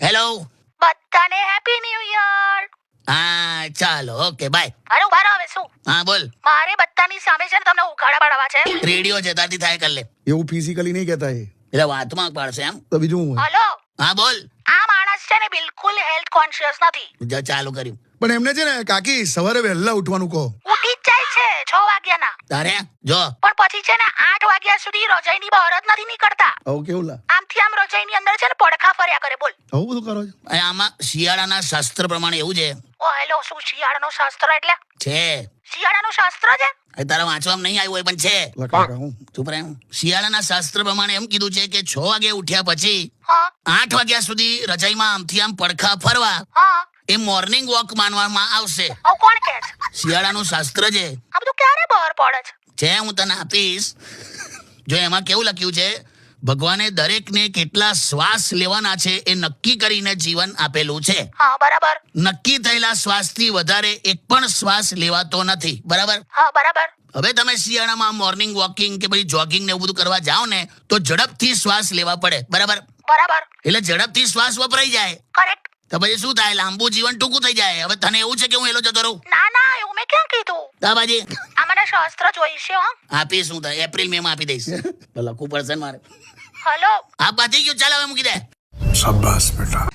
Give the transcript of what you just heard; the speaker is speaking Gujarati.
હેલો. બધાને હેપી ન્યૂ યર. હા ચાલો, ઓકે બાય. અરે ઉભા રહો હવે શું? હા બોલ. મારે બધાની સામે છે ને તમને ઉઘાડા પાડવા છે. રેડિયો છે તારથી થાય કર લે. એવું ફિઝિકલી નહીં કહેતા એ એટલે વાતમાં પાડશે એમ. તો બીજું હું હોય? હલો, હા બોલ. આ માણસ છે ને બિલકુલ હેલ્થ કોન્શિયસ નથી. જો ચાલુ કર્યું. પણ એમને છે ને કાકી સવારે વહેલા ઉઠવાનું કહો. ઉઠી જ જાય છે 6 વાગ્યાના. તારે જો પણ પછી છે ને 8 વાગ્યા સુધી રજાઈની બહાર જ નથી નીકળતા. આવું કેવું લા? આમથી આમ રજાઈની અંદર છે ને પડખા ફર્યા કરે. બોલ. આવું બધું કરો છો? અને આમાં શિયાળાના શાસ્ત્ર પ્રમાણે એવું છે. ઓ હેલો, શું શિયાળાનો શાસ્ત્ર એટલે? છે શિયાળાનું શાસ્ત્ર છે? એ તારા વાંચવામાં નહીં આવ્યું હોય પણ છે. લા કાકા હું ચૂપ રહે. શિયાળાના શાસ્ત્ર પ્રમાણે એમ કીધું છે કે 6 વાગે ઉઠ્યા પછી હા 8 વાગ્યા સુધી રજાઈમાં આમથી આમ પડખા ફરવા હા. એ મોર્નિંગ વોક માનવામાં આવશે. આવું કોણ કહે છે? શિયાળાનું શાસ્ત્ર છે. આ બધું ક્યારે બહાર પડે છે? હું તને આપીશ. જો એમાં કેવું લખ્યું છે, ભગવાને દરેકને કેટલા શ્વાસ લેવાના છે એ નક્કી કરીને જીવન આપેલું છે. હા બરાબર. નક્કી થયેલા શ્વાસથી વધારે એક પણ શ્વાસ લેવાતો નથી. બરાબર. હા બરાબર. હવે તમે શિયાળામાં મોર્નિંગ વોકિંગ કે પછી જોગિંગ ને એવું બધું કરવા જાઓ ને તો ઝડપથી શ્વાસ લેવા પડે. બરાબર. બરાબર. એટલે ઝડપથી શ્વાસ વપરાઈ જાય કરેક્ટ. તો પછી શું થાય? લાંબુ જીવન ટૂંકું થઈ જાય. હવે તને એવું છે કે હું એલો જતો રહું? ના ના, એવું મેં ક્યાં કીધું. તાબાજી આ મને શાસ્ત્ર જોઈશે. હો આપીશ. હું થાય એપ્રિલ મે માં આપી દઈશ. તો લખવું પડશે ને મારે. હલો. આ પતી ગયું. ચાલ હવે મૂકી દે. શાબાશ બેટા.